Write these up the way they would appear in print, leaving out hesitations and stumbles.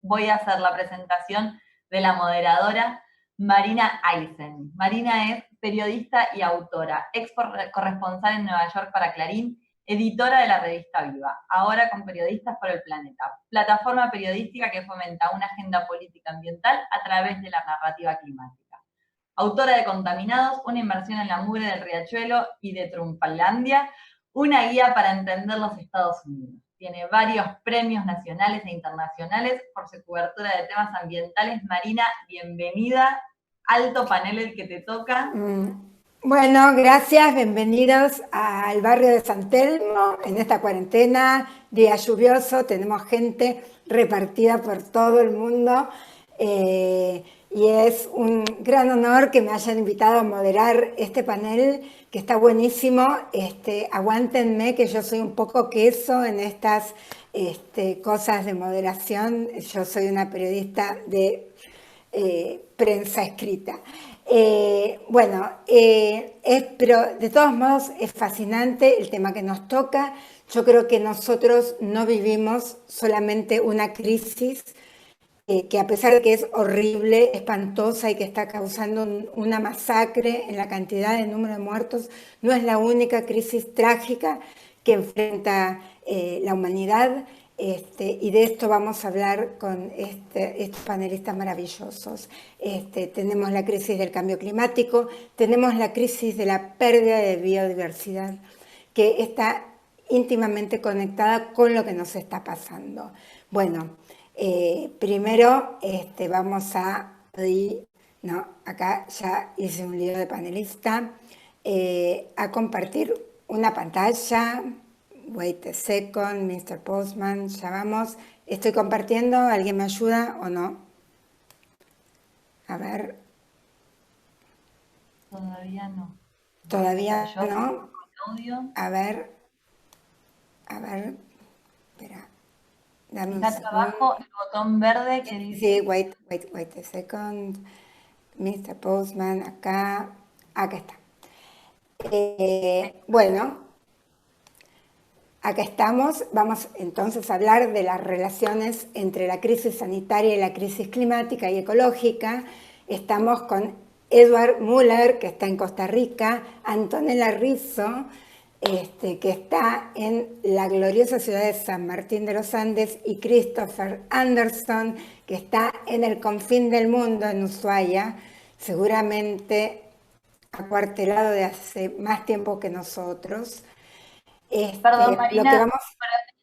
voy a hacer la presentación de la moderadora Marina Eisen. Marina es periodista y autora, ex corresponsal en Nueva York para Clarín, editora de la revista Viva, ahora con Periodistas por el Planeta, plataforma periodística que fomenta una agenda política ambiental a través de la narrativa climática. Autora de Contaminados, una inmersión en la mugre del Riachuelo y de Trumpalandia, una guía para entender los Estados Unidos. Tiene varios premios nacionales e internacionales por su cobertura de temas ambientales. Marina, bienvenida. Alto panel el que te toca. Bueno, gracias, bienvenidos al barrio de San Telmo en esta cuarentena, día lluvioso, tenemos gente repartida por todo el mundo y es un gran honor que me hayan invitado a moderar este panel que está buenísimo. Aguántenme que yo soy un poco queso en estas cosas de moderación, yo soy una periodista de prensa escrita. Pero de todos modos es fascinante el tema que nos toca. Yo creo que nosotros no vivimos solamente una crisis que a pesar de que es horrible, espantosa y que está causando una masacre en la cantidad de número de muertos, no es la única crisis trágica que enfrenta la humanidad. Y de esto vamos a hablar con estos panelistas maravillosos. Tenemos la crisis del cambio climático, tenemos la crisis de la pérdida de biodiversidad, que está íntimamente conectada con lo que nos está pasando. Bueno, primero vamos a pedir, no, acá ya hice un lío de panelista, a compartir una pantalla. Wait a second, Mr. Postman, ya vamos. Estoy compartiendo, ¿alguien me ayuda o no? A ver. Todavía no. Todavía no. A ver, espera. Dame un segundo. Abajo el botón verde que dice... Sí, wait a second. Mr. Postman, acá está. Bueno. Acá estamos, vamos entonces a hablar de las relaciones entre la crisis sanitaria y la crisis climática y ecológica. Estamos con Edward Müller, que está en Costa Rica, Antonella Rizzo, que está en la gloriosa ciudad de San Martín de los Andes, y Christopher Anderson, que está en el confín del mundo, en Ushuaia, seguramente acuartelado de hace más tiempo que nosotros. Perdón, Marina,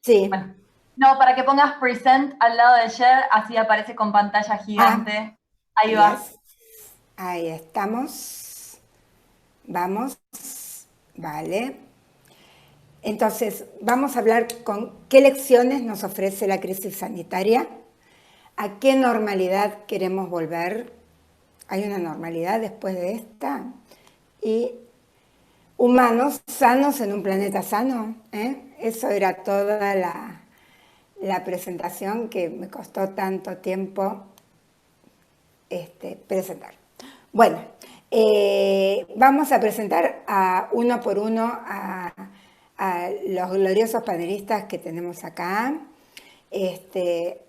sí. Bueno, no, para que pongas present al lado de share, así aparece con pantalla gigante. Ahí va. Yes. Ahí estamos. Vamos. Vale. Entonces, vamos a hablar con qué lecciones nos ofrece la crisis sanitaria, a qué normalidad queremos volver. ¿Hay una normalidad después de esta? Y humanos sanos en un planeta sano. Eso era toda la presentación que me costó tanto tiempo presentar. Bueno, vamos a presentar uno por uno a los gloriosos panelistas que tenemos acá.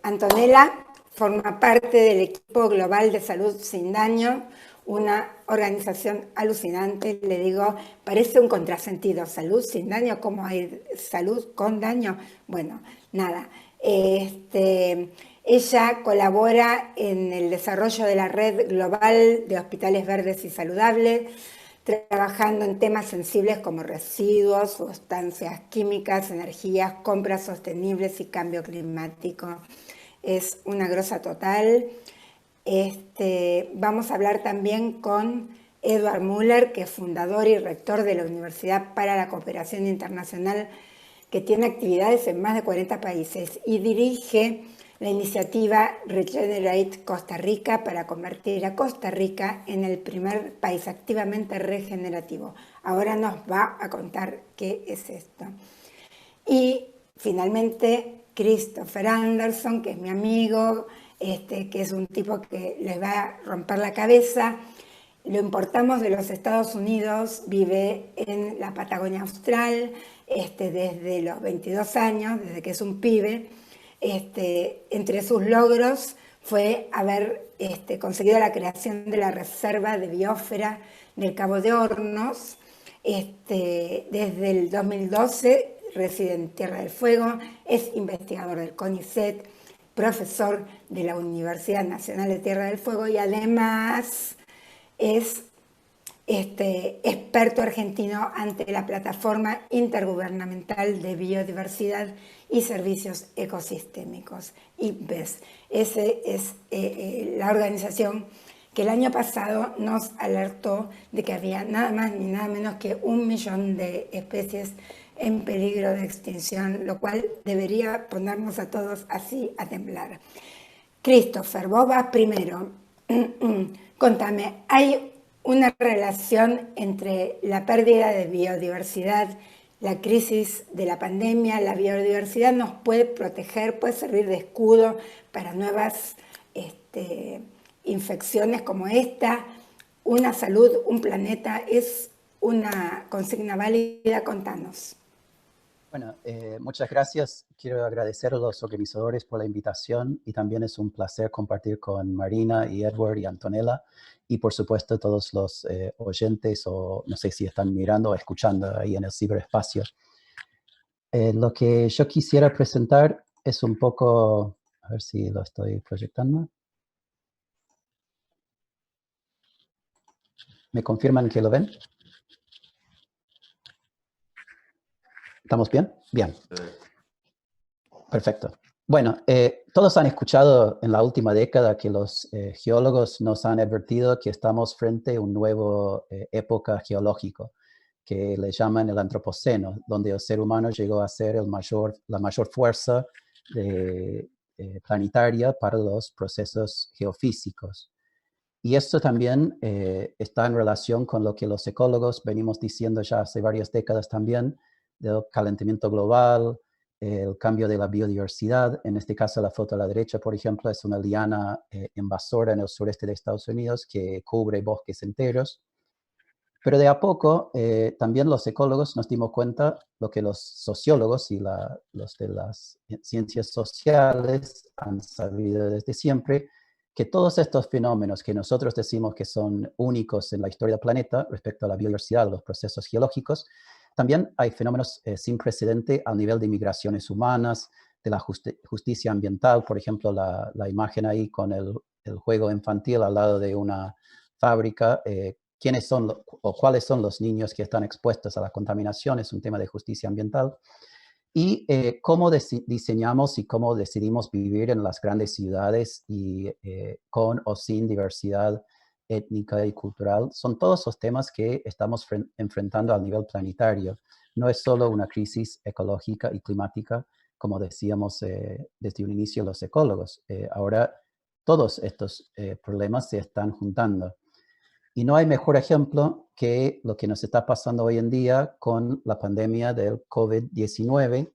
Antonella forma parte del equipo global de Salud Sin Daño, una organización alucinante. Le digo, parece un contrasentido, salud sin daño, ¿cómo hay salud con daño? Bueno, nada. Ella colabora en el desarrollo de la red global de hospitales verdes y saludables, trabajando en temas sensibles como residuos, sustancias químicas, energías, compras sostenibles y cambio climático. Es una grosa total. Vamos a hablar también con Edward Müller, que es fundador y rector de la Universidad para la Cooperación Internacional, que tiene actividades en más de 40 países y dirige la iniciativa Regenerate Costa Rica para convertir a Costa Rica en el primer país activamente regenerativo. Ahora nos va a contar qué es esto. Y finalmente Christopher Anderson, que es mi amigo, que es un tipo que les va a romper la cabeza. Lo importamos de los Estados Unidos, vive en la Patagonia Austral desde los 22 años, desde que es un pibe. Entre sus logros fue haber conseguido la creación de la Reserva de Biosfera del Cabo de Hornos. Desde el 2012 reside en Tierra del Fuego, es investigador del CONICET, profesor de la Universidad Nacional de Tierra del Fuego y además es experto argentino ante la Plataforma Intergubernamental de Biodiversidad y Servicios Ecosistémicos, IPBES. Esa es la organización que el año pasado nos alertó de que había nada más ni nada menos que 1 millón de especies en peligro de extinción, lo cual debería ponernos a todos así a temblar. Christopher, vos vas primero. Contame, ¿hay una relación entre la pérdida de biodiversidad, la crisis de la pandemia? ¿La biodiversidad nos puede proteger, puede servir de escudo para nuevas infecciones como esta? ¿Una salud, un planeta es una consigna válida? Contanos. Bueno, muchas gracias. Quiero agradecer a los organizadores por la invitación y también es un placer compartir con Marina y Edward y Antonella y por supuesto todos los oyentes o no sé si están mirando o escuchando ahí en el ciberespacio. Lo que yo quisiera presentar es un poco, a ver si lo estoy proyectando. ¿Me confirman que lo ven? ¿Estamos bien? Bien. Perfecto. Bueno, todos han escuchado en la última década que los geólogos nos han advertido que estamos frente a una nueva época geológica que le llaman el Antropoceno, donde el ser humano llegó a ser la mayor fuerza planetaria para los procesos geofísicos. Y esto también está en relación con lo que los ecólogos venimos diciendo ya hace varias décadas también, del calentamiento global, el cambio de la biodiversidad. En este caso, la foto a la derecha, por ejemplo, es una liana invasora en el sureste de Estados Unidos que cubre bosques enteros. Pero de a poco, también los ecólogos nos dimos cuenta, lo que los sociólogos y los de las ciencias sociales han sabido desde siempre, que todos estos fenómenos que nosotros decimos que son únicos en la historia del planeta respecto a la biodiversidad, los procesos geológicos, también hay fenómenos sin precedente al nivel de migraciones humanas, de la justicia ambiental, por ejemplo, la imagen ahí con el juego infantil al lado de una fábrica, quiénes son o cuáles son los niños que están expuestos a la contaminación, es un tema de justicia ambiental. Y cómo diseñamos y cómo decidimos vivir en las grandes ciudades y con o sin diversidad étnica y cultural, son todos los temas que estamos enfrentando a nivel planetario. No es solo una crisis ecológica y climática, como decíamos desde un inicio los ecólogos. Ahora todos estos problemas se están juntando. Y no hay mejor ejemplo que lo que nos está pasando hoy en día con la pandemia del COVID-19,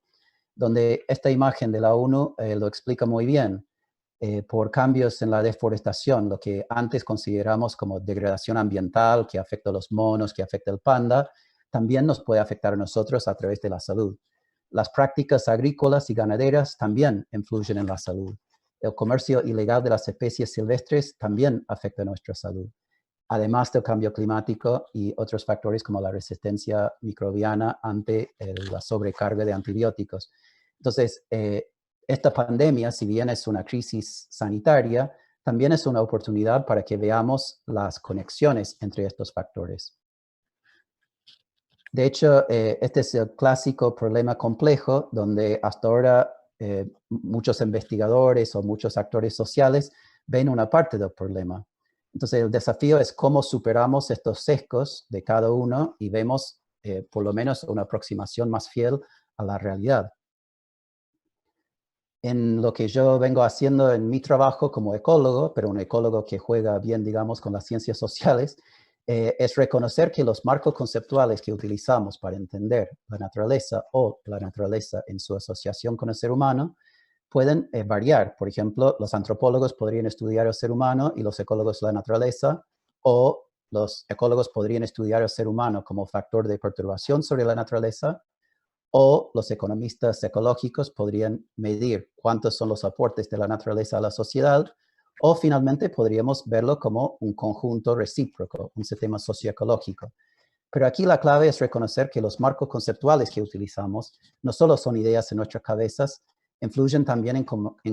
donde esta imagen de la ONU lo explica muy bien. Por cambios en la deforestación, lo que antes consideramos como degradación ambiental, que afecta a los monos, que afecta al panda, también nos puede afectar a nosotros a través de la salud. Las prácticas agrícolas y ganaderas también influyen en la salud. El comercio ilegal de las especies silvestres también afecta a nuestra salud, además del cambio climático y otros factores como la resistencia microbiana ante la sobrecarga de antibióticos. Entonces, esta pandemia, si bien es una crisis sanitaria, también es una oportunidad para que veamos las conexiones entre estos factores. De hecho, este es el clásico problema complejo donde hasta ahora muchos investigadores o muchos actores sociales ven una parte del problema. Entonces, el desafío es cómo superamos estos sesgos de cada uno y vemos por lo menos una aproximación más fiel a la realidad. En lo que yo vengo haciendo en mi trabajo como ecólogo, pero un ecólogo que juega bien, digamos, con las ciencias sociales, es reconocer que los marcos conceptuales que utilizamos para entender la naturaleza o la naturaleza en su asociación con el ser humano pueden variar. Por ejemplo, los antropólogos podrían estudiar el ser humano y los ecólogos la naturaleza, o los ecólogos podrían estudiar el ser humano como factor de perturbación sobre la naturaleza, o los economistas ecológicos podrían medir cuántos son los aportes de la naturaleza a la sociedad, o finalmente podríamos verlo como un conjunto recíproco, un sistema socioecológico. Pero aquí la clave es reconocer que los marcos conceptuales que utilizamos no solo son ideas en nuestras cabezas, influyen también en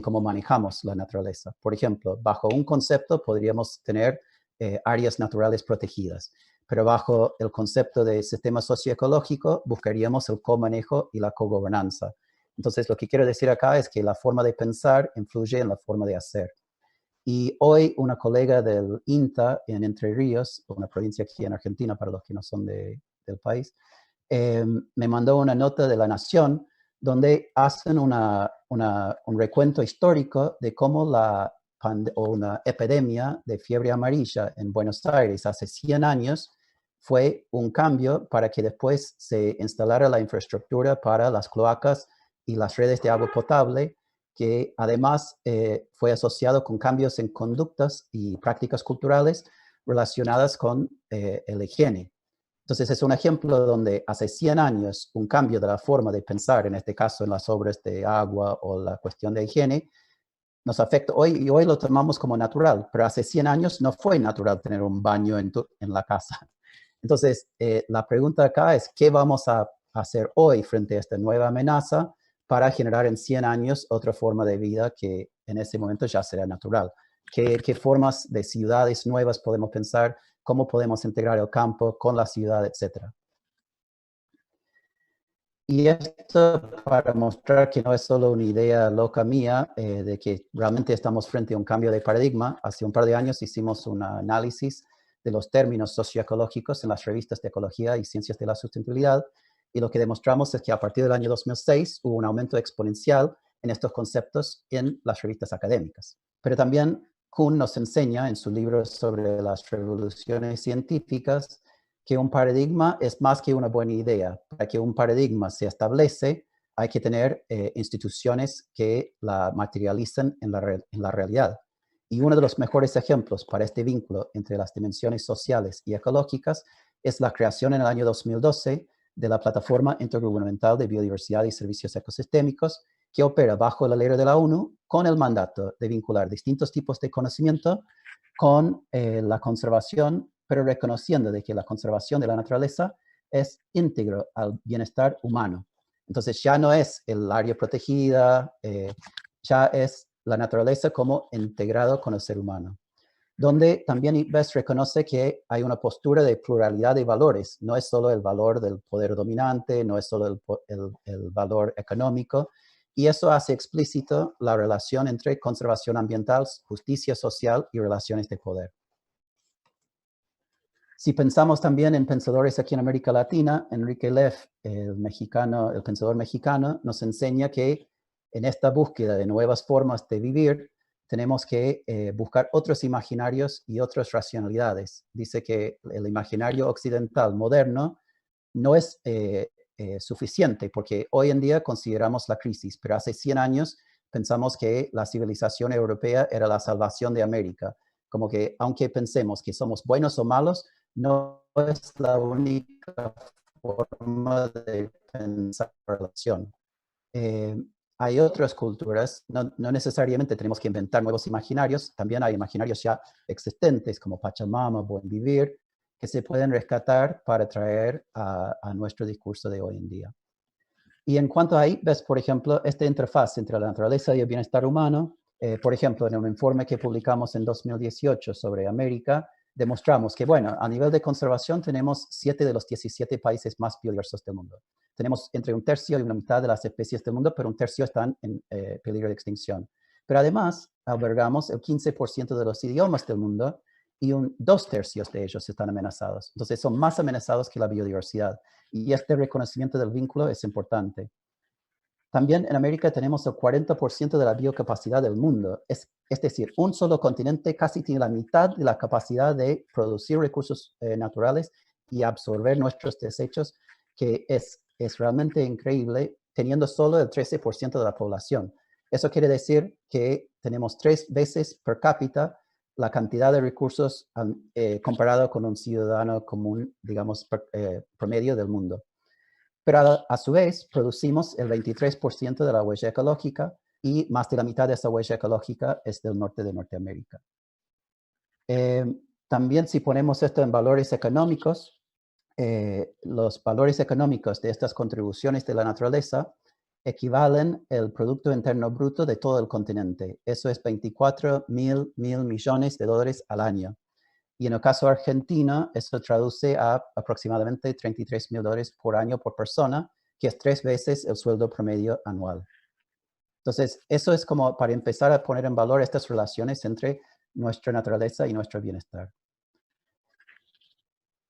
cómo manejamos la naturaleza. Por ejemplo, bajo un concepto podríamos tener áreas naturales protegidas, pero bajo el concepto de sistema socioecológico buscaríamos el comanejo y la cogobernanza. Entonces, lo que quiero decir acá es que la forma de pensar influye en la forma de hacer. Y hoy una colega del INTA en Entre Ríos, una provincia aquí en Argentina para los que no son del país, me mandó una nota de La Nación donde hacen un recuento histórico de cómo una epidemia de fiebre amarilla en Buenos Aires hace 100 años fue un cambio para que después se instalara la infraestructura para las cloacas y las redes de agua potable, que además fue asociado con cambios en conductas y prácticas culturales relacionadas con la higiene. Entonces es un ejemplo donde hace 100 años un cambio de la forma de pensar, en este caso en las obras de agua o la cuestión de higiene, nos afecta hoy y hoy lo tomamos como natural, pero hace 100 años no fue natural tener un baño en la casa. Entonces la pregunta acá es, ¿qué vamos a hacer hoy frente a esta nueva amenaza para generar en 100 años otra forma de vida que en ese momento ya será natural? ¿Qué formas de ciudades nuevas podemos pensar? ¿Cómo podemos integrar el campo con la ciudad, etcétera? Y esto para mostrar que no es solo una idea loca mía, de que realmente estamos frente a un cambio de paradigma. Hace un par de años hicimos un análisis de los términos socioecológicos en las revistas de ecología y ciencias de la sustentabilidad, y lo que demostramos es que a partir del año 2006 hubo un aumento exponencial en estos conceptos en las revistas académicas. Pero también Kuhn nos enseña en su libro sobre las revoluciones científicas que un paradigma es más que una buena idea. Para que un paradigma se establece, hay que tener instituciones que la materialicen en la realidad. Y uno de los mejores ejemplos para este vínculo entre las dimensiones sociales y ecológicas es la creación en el año 2012 de la Plataforma Intergubernamental de Biodiversidad y Servicios Ecosistémicos, que opera bajo el alero de la ONU con el mandato de vincular distintos tipos de conocimiento con la conservación, pero reconociendo de que la conservación de la naturaleza es íntegro al bienestar humano. Entonces ya no es el área protegida, ya es la naturaleza como integrado con el ser humano, donde también IPBES reconoce que hay una postura de pluralidad de valores. No es solo el valor del poder dominante, no es solo el valor económico, y eso hace explícito la relación entre conservación ambiental, justicia social y relaciones de poder. Si pensamos también en pensadores aquí en América Latina, Enrique Leff, el pensador mexicano, nos enseña que en esta búsqueda de nuevas formas de vivir, tenemos que buscar otros imaginarios y otras racionalidades. Dice que el imaginario occidental moderno no es suficiente, porque hoy en día consideramos la crisis, pero hace 100 años pensamos que la civilización europea era la salvación de América. Como que aunque pensemos que somos buenos o malos, no es la única forma de pensar la relación. Hay otras culturas, no necesariamente tenemos que inventar nuevos imaginarios, también hay imaginarios ya existentes como Pachamama, Buen Vivir, que se pueden rescatar para traer a nuestro discurso de hoy en día. Y en cuanto a IPBES, por ejemplo, esta interfaz entre la naturaleza y el bienestar humano, por ejemplo, en un informe que publicamos en 2018 sobre América, demostramos que, bueno, a nivel de conservación tenemos 7 de los 17 países más biodiversos del mundo. Tenemos entre un tercio y una mitad de las especies del mundo, pero un tercio están en peligro de extinción. Pero además, albergamos el 15% de los idiomas del mundo y 2/3 de ellos están amenazados. Entonces, son más amenazados que la biodiversidad. Y este reconocimiento del vínculo es importante. También en América tenemos el 40% de la biocapacidad del mundo. Es decir, un solo continente casi tiene la mitad de la capacidad de producir recursos naturales y absorber nuestros desechos, que es realmente increíble, teniendo solo el 13% de la población. Eso quiere decir que tenemos 3 veces per cápita la cantidad de recursos comparado con un ciudadano común, digamos, promedio del mundo. pero a su vez producimos el 23% de la huella ecológica y más de la mitad de esa huella ecológica es del norte de Norteamérica. También si ponemos esto en valores económicos, los valores económicos de estas contribuciones de la naturaleza equivalen al Producto Interno Bruto de todo el continente. Eso es 24 mil millones de dólares al año. Y en el caso argentino, eso traduce a aproximadamente 33 mil dólares por año por persona, que es 3 veces el sueldo promedio anual. Entonces, eso es como para empezar a poner en valor estas relaciones entre nuestra naturaleza y nuestro bienestar.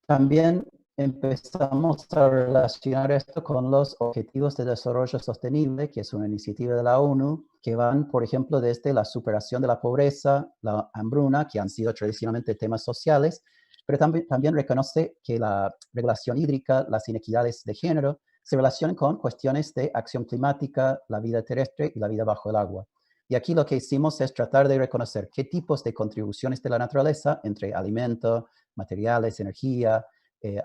También empezamos a relacionar esto con los Objetivos de Desarrollo Sostenible, que es una iniciativa de la ONU, que van, por ejemplo, desde la superación de la pobreza, la hambruna, que han sido tradicionalmente temas sociales, pero también reconoce que la regulación hídrica, las inequidades de género, se relacionan con cuestiones de acción climática, la vida terrestre y la vida bajo el agua. Y aquí lo que hicimos es tratar de reconocer qué tipos de contribuciones de la naturaleza, entre alimento, materiales, energía,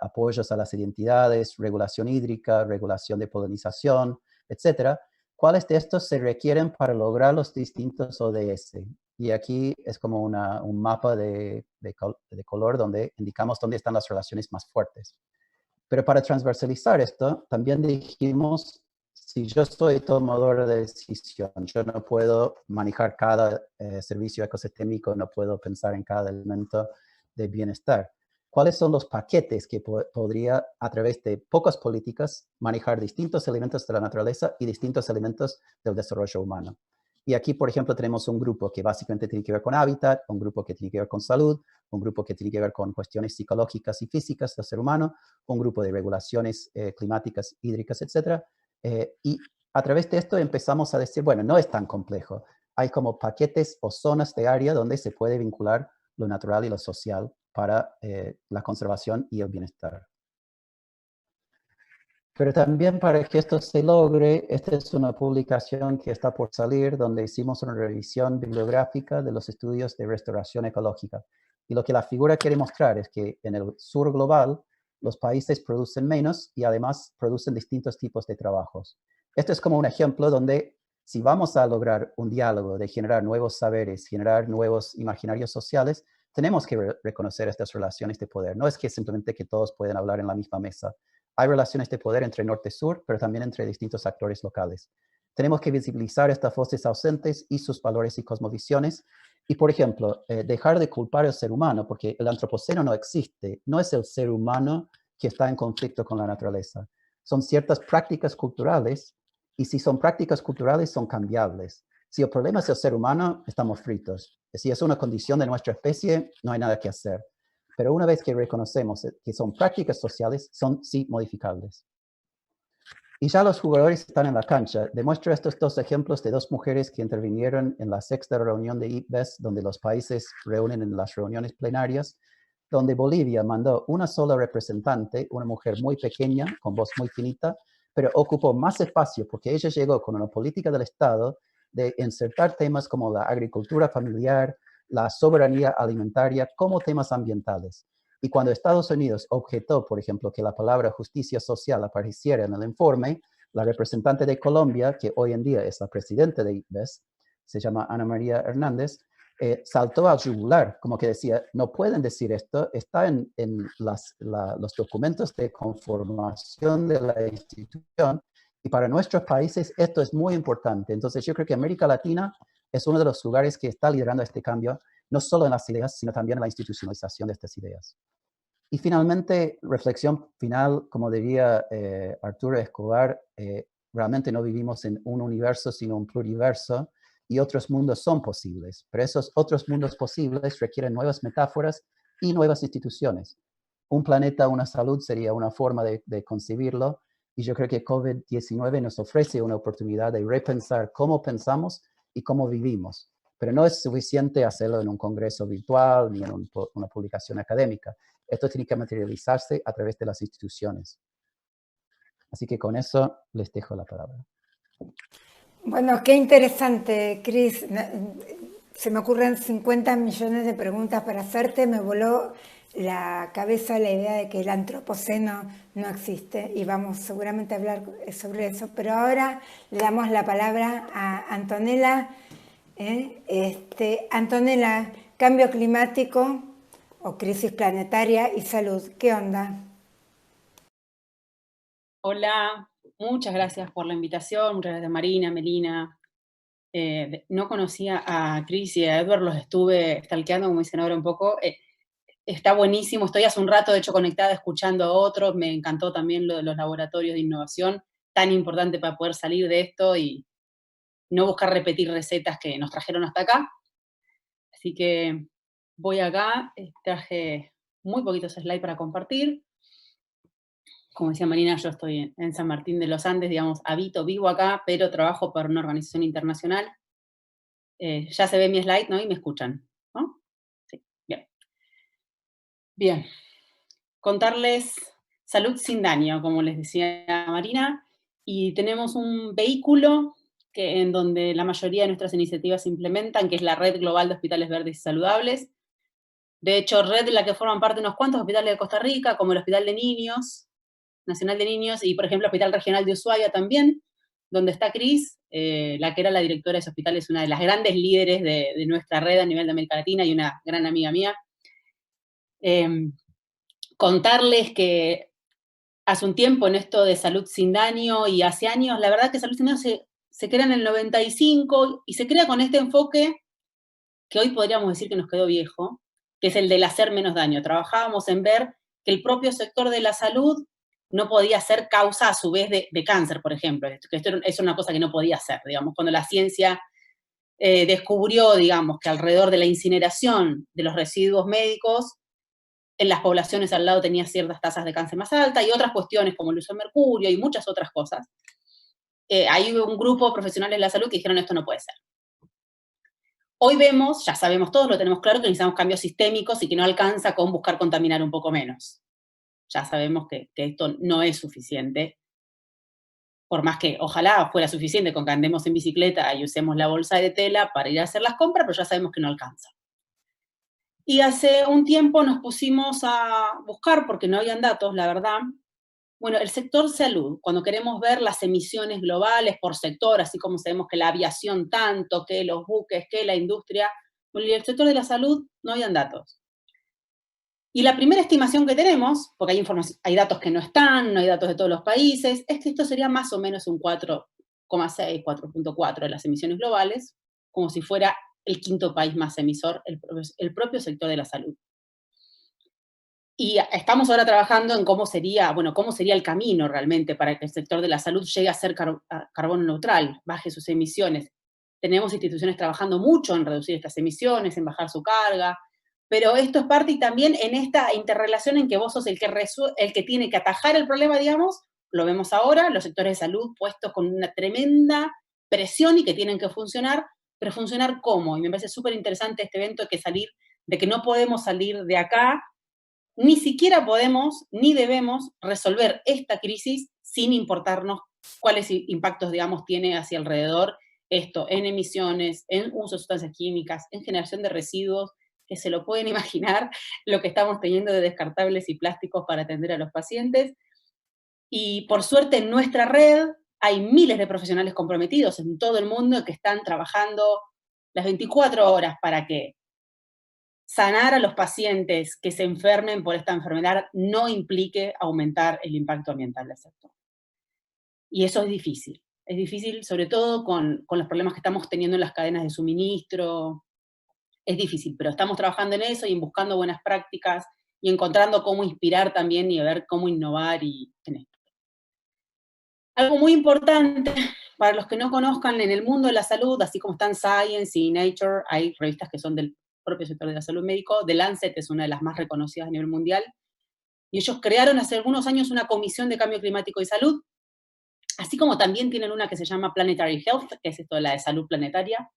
apoyos a las identidades, regulación hídrica, regulación de polinización, etcétera, cuáles de estos se requieren para lograr los distintos ODS. Y aquí es como un mapa de color donde indicamos dónde están las relaciones más fuertes. Pero para transversalizar esto, también dijimos, si yo soy tomador de decisión, yo no puedo manejar cada servicio ecosistémico, no puedo pensar en cada elemento de bienestar. ¿Cuáles son los paquetes que podría, a través de pocas políticas, manejar distintos elementos de la naturaleza y distintos elementos del desarrollo humano? Y aquí, por ejemplo, tenemos un grupo que básicamente tiene que ver con hábitat, un grupo que tiene que ver con salud, un grupo que tiene que ver con cuestiones psicológicas y físicas del ser humano, un grupo de regulaciones climáticas, hídricas, etc. Y a través de esto empezamos a decir, bueno, no es tan complejo. Hay como paquetes o zonas de área donde se puede vincular lo natural y lo social para la conservación y el bienestar. Pero también para que esto se logre, esta es una publicación que está por salir, donde hicimos una revisión bibliográfica de los estudios de restauración ecológica. Y lo que la figura quiere mostrar es que en el sur global, los países producen menos y además producen distintos tipos de trabajos. Esto es como un ejemplo donde si vamos a lograr un diálogo de generar nuevos saberes, generar nuevos imaginarios sociales, tenemos que reconocer estas relaciones de poder. No es que simplemente que todos pueden hablar en la misma mesa. Hay relaciones de poder entre norte y sur, pero también entre distintos actores locales. Tenemos que visibilizar estas voces ausentes y sus valores y cosmovisiones. Y, por ejemplo, dejar de culpar al ser humano, porque el antropoceno no existe. No es el ser humano que está en conflicto con la naturaleza. Son ciertas prácticas culturales, y si son prácticas culturales, son cambiables. Si el problema es el ser humano, estamos fritos. Si es una condición de nuestra especie, no hay nada que hacer. Pero una vez que reconocemos que son prácticas sociales, son sí modificables. Y ya los jugadores están en la cancha. Demuestro estos dos ejemplos de dos mujeres que intervinieron en la 6ª reunión de IPBES, donde los países reúnen en las reuniones plenarias, donde Bolivia mandó una sola representante, una mujer muy pequeña, con voz muy finita, pero ocupó más espacio porque ella llegó con una política del Estado de insertar temas como la agricultura familiar, la soberanía alimentaria como temas ambientales. Y cuando Estados Unidos objetó, por ejemplo, que la palabra justicia social apareciera en el informe, la representante de Colombia, que hoy en día es la presidenta de IPBES, se llama Ana María Hernández, saltó al yugular, como que decía, no pueden decir esto, está en los documentos de conformación de la institución, y para nuestros países esto es muy importante. Entonces yo creo que América Latina es uno de los lugares que está liderando este cambio, no solo en las ideas, sino también en la institucionalización de estas ideas. Y finalmente, reflexión final, como diría Arturo Escobar, realmente no vivimos en un universo, sino un pluriverso, y otros mundos son posibles, pero esos otros mundos posibles requieren nuevas metáforas y nuevas instituciones. Un planeta, una salud sería una forma de concebirlo, y yo creo que COVID-19 nos ofrece una oportunidad de repensar cómo pensamos y cómo vivimos. Pero no es suficiente hacerlo en un congreso virtual ni en una publicación académica. Esto tiene que materializarse a través de las instituciones. Así que con eso les dejo la palabra. Bueno, qué interesante, Cris. se me ocurren 50 millones de preguntas para hacerte. Me voló la cabeza la idea de que el antropoceno no existe y vamos seguramente a hablar sobre eso. Pero ahora le damos la palabra a Antonella. Antonella, cambio climático o crisis planetaria y salud. ¿Qué onda? Hola, muchas gracias por la invitación, muchas gracias Marina, Melina. No conocía a Chris y a Edward, los estuve stalkeando, como dicen ahora un poco. Está buenísimo, estoy hace un rato de hecho conectada escuchando a otros, me encantó también lo de los laboratorios de innovación, tan importante para poder salir de esto y no buscar repetir recetas que nos trajeron hasta acá. Así que voy acá, traje muy poquitos slides para compartir. Como decía Marina, yo estoy en San Martín de los Andes, digamos, vivo acá, pero trabajo para una organización internacional. Ya se ve mi slide, ¿no? Y me escuchan, ¿no? Sí, bien. Bien. Contarles salud sin daño, como les decía Marina, y tenemos un vehículo en donde la mayoría de nuestras iniciativas se implementan, que es la Red Global de Hospitales Verdes y Saludables. De hecho, red de la que forman parte unos cuantos hospitales de Costa Rica, como el Hospital de Niños, Nacional de Niños, y por ejemplo el Hospital Regional de Ushuaia también, donde está Cris, la que era la directora de ese hospital, es una de las grandes líderes de nuestra red a nivel de América Latina y una gran amiga mía. Contarles que hace un tiempo en esto de salud sin daño y hace años, la verdad que salud sin daño se crea en el 95 y se crea con este enfoque que hoy podríamos decir que nos quedó viejo, que es el del hacer menos daño. Trabajábamos en ver que el propio sector de la salud no podía ser causa a su vez de cáncer, por ejemplo. Que esto es una cosa que no podía ser, digamos, cuando la ciencia descubrió, digamos, que alrededor de la incineración de los residuos médicos, en las poblaciones al lado tenía ciertas tasas de cáncer más altas y otras cuestiones como el uso de mercurio y muchas otras cosas. Ahí hubo un grupo de profesionales de la salud que dijeron esto no puede ser. Hoy vemos, ya sabemos todos, lo tenemos claro, que necesitamos cambios sistémicos y que no alcanza con buscar contaminar un poco menos. Ya sabemos que esto no es suficiente, por más que ojalá fuera suficiente con que andemos en bicicleta y usemos la bolsa de tela para ir a hacer las compras, pero ya sabemos que no alcanza. Y hace un tiempo nos pusimos a buscar, porque no habían datos, la verdad. Bueno, el sector salud, cuando queremos ver las emisiones globales por sector, así como sabemos que la aviación tanto, que los buques, que la industria, bueno, y el sector de la salud no habían datos. Y la primera estimación que tenemos, porque hay datos que no están, no hay datos de todos los países, es que esto sería más o menos un 4,6, 4,4 de las emisiones globales, como si fuera el quinto país más emisor, el propio sector de la salud. Y estamos ahora trabajando en cómo sería el camino realmente para que el sector de la salud llegue a ser carbono neutral, baje sus emisiones. Tenemos instituciones trabajando mucho en reducir estas emisiones, en bajar su carga, pero esto es parte y también en esta interrelación en que vos sos el que tiene que atajar el problema, digamos, lo vemos ahora, los sectores de salud puestos con una tremenda presión y que tienen que funcionar, pero funcionar ¿cómo? Y me parece súper interesante este evento de que no podemos salir de acá, ni siquiera podemos, ni debemos resolver esta crisis sin importarnos cuáles impactos, digamos, tiene hacia alrededor esto en emisiones, en uso de sustancias químicas, en generación de residuos, que se lo pueden imaginar lo que estamos teniendo de descartables y plásticos para atender a los pacientes. Y por suerte en nuestra red hay miles de profesionales comprometidos en todo el mundo que están trabajando las 24 horas para que sanar a los pacientes que se enfermen por esta enfermedad no implique aumentar el impacto ambiental del sector. Y eso es difícil sobre todo con los problemas que estamos teniendo en las cadenas de suministro. Es difícil, pero estamos trabajando en eso y en buscando buenas prácticas y encontrando cómo inspirar también y ver cómo innovar en esto. Algo muy importante para los que no conozcan, en el mundo de la salud, así como están Science y Nature, hay revistas que son del propio sector de la salud médico. The Lancet es una de las más reconocidas a nivel mundial. Y ellos crearon hace algunos años una comisión de cambio climático y salud, así como también tienen una que se llama Planetary Health, que es esto de la de salud planetaria.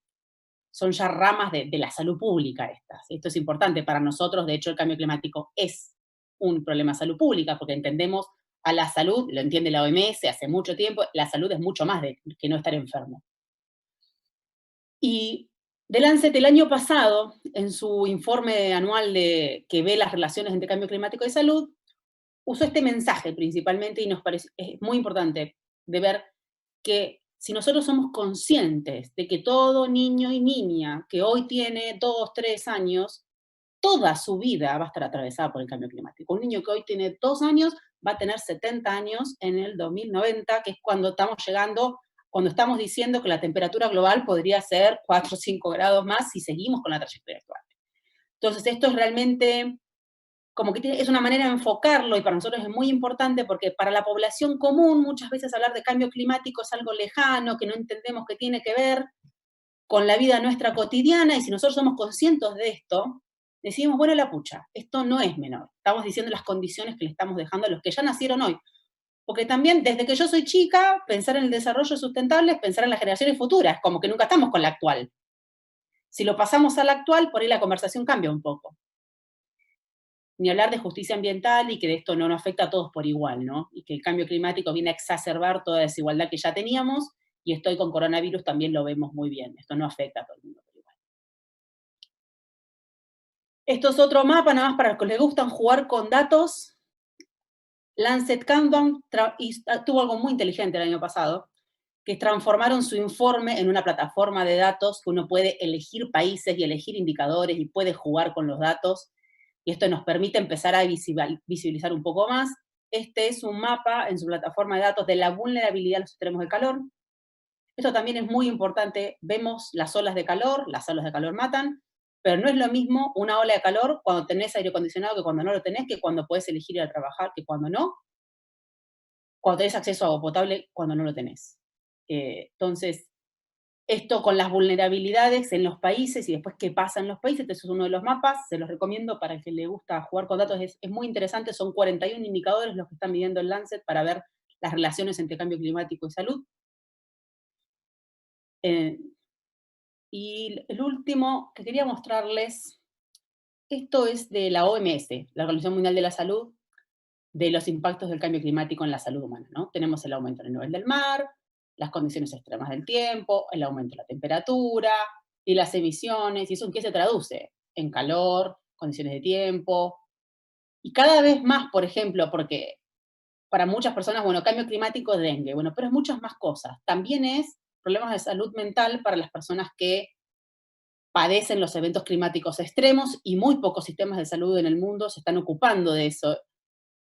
Son ya ramas de la salud pública estas. Esto es importante para nosotros. De hecho, el cambio climático es un problema de salud pública, porque entendemos a la salud, lo entiende la OMS hace mucho tiempo, la salud es mucho más que no estar enfermo. Y The Lancet el año pasado, en su informe anual que ve las relaciones entre cambio climático y salud, usó este mensaje principalmente y nos parece es muy importante de ver que si nosotros somos conscientes de que todo niño y niña que hoy tiene 2, 3 años, toda su vida va a estar atravesada por el cambio climático. Un niño que hoy tiene 2 años va a tener 70 años en el 2090, que es cuando estamos diciendo que la temperatura global podría ser 4 o 5 grados más si seguimos con la trayectoria actual. Entonces, esto es realmente como que es una manera de enfocarlo, y para nosotros es muy importante porque para la población común muchas veces hablar de cambio climático es algo lejano, que no entendemos que tiene que ver con la vida nuestra cotidiana, y si nosotros somos conscientes de esto, decimos, bueno, la pucha, esto no es menor. Estamos diciendo las condiciones que le estamos dejando a los que ya nacieron hoy. Porque también, desde que yo soy chica, pensar en el desarrollo sustentable es pensar en las generaciones futuras, como que nunca estamos con la actual. Si lo pasamos a la actual, por ahí la conversación cambia un poco. Ni hablar de justicia ambiental y que de esto no nos afecta a todos por igual, ¿no? Y que el cambio climático viene a exacerbar toda desigualdad que ya teníamos, y esto hoy con coronavirus también lo vemos muy bien. Esto no afecta a todo el mundo por igual. Esto es otro mapa, nada más para los que les gustan jugar con datos. Lancet Countdown tuvo algo muy inteligente el año pasado, que transformaron su informe en una plataforma de datos que uno puede elegir países y elegir indicadores y puede jugar con los datos, y esto nos permite empezar a visibilizar un poco más. Este es un mapa en su plataforma de datos de la vulnerabilidad a los extremos de calor. Esto también es muy importante. Vemos las olas de calor matan, pero no es lo mismo una ola de calor cuando tenés aire acondicionado que cuando no lo tenés, que cuando podés elegir ir a trabajar que cuando no, cuando tenés acceso a agua potable cuando no lo tenés. Entonces, esto con las vulnerabilidades en los países y después qué pasa en los países, este es uno de los mapas, se los recomiendo para el que le gusta jugar con datos, es muy interesante, son 41 indicadores los que están midiendo el Lancet para ver las relaciones entre cambio climático y salud. Y el último que quería mostrarles, esto es de la OMS, la Organización Mundial de la Salud, de los impactos del cambio climático en la salud humana, ¿no? Tenemos el aumento del nivel del mar, las condiciones extremas del tiempo, el aumento de la temperatura y las emisiones, y eso en qué se traduce, en calor, condiciones de tiempo, y cada vez más, por ejemplo, porque para muchas personas, bueno, cambio climático es dengue, bueno, pero es muchas más cosas. También es problemas de salud mental para las personas que padecen los eventos climáticos extremos, y muy pocos sistemas de salud en el mundo se están ocupando de eso,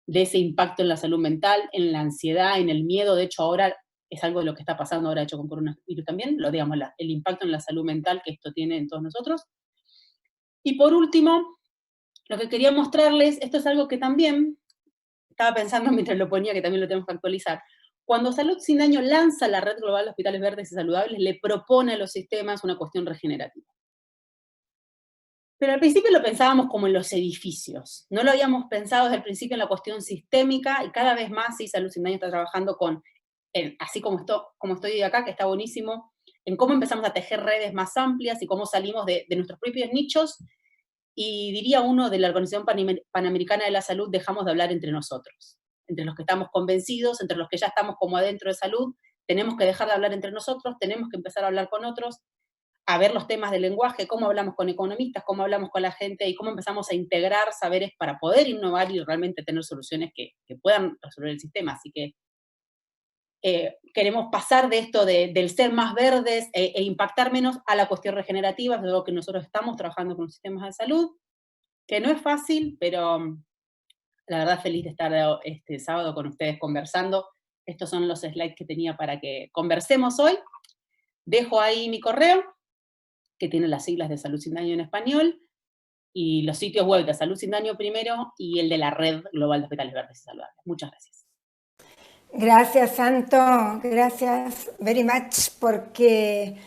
de ese impacto en la salud mental, en la ansiedad, en el miedo. De hecho, ahora es algo de lo que está pasando ahora, de hecho, con coronavirus también, digamos, el impacto en la salud mental que esto tiene en todos nosotros. Y por último, lo que quería mostrarles, esto es algo que también estaba pensando mientras lo ponía, que también lo tenemos que actualizar. Cuando Salud Sin Daño lanza la Red Global de Hospitales Verdes y Saludables, le propone a los sistemas una cuestión regenerativa. Pero al principio lo pensábamos como en los edificios. No lo habíamos pensado desde el principio en la cuestión sistémica, y cada vez más, sí, Salud Sin Daño está trabajando así como estoy acá, que está buenísimo, en cómo empezamos a tejer redes más amplias y cómo salimos de nuestros propios nichos, y diría uno de la Organización Panamericana de la Salud, dejamos de hablar entre nosotros, entre los que estamos convencidos, entre los que ya estamos como adentro de salud, tenemos que dejar de hablar entre nosotros, tenemos que empezar a hablar con otros, a ver los temas del lenguaje, cómo hablamos con economistas, cómo hablamos con la gente y cómo empezamos a integrar saberes para poder innovar y realmente tener soluciones que puedan resolver el sistema. Así que queremos pasar de esto del ser más verdes e impactar menos a la cuestión regenerativa, es algo que nosotros estamos trabajando con los sistemas de salud, que no es fácil, pero la verdad feliz de estar este sábado con ustedes conversando. Estos son los slides que tenía para que conversemos hoy. Dejo ahí mi correo, que tiene las siglas de Salud Sin Daño en español, y los sitios web de Salud Sin Daño primero, y el de la Red Global de Hospitales Verdes y Saludables. Muchas gracias. Gracias, Santo. Gracias very much, porque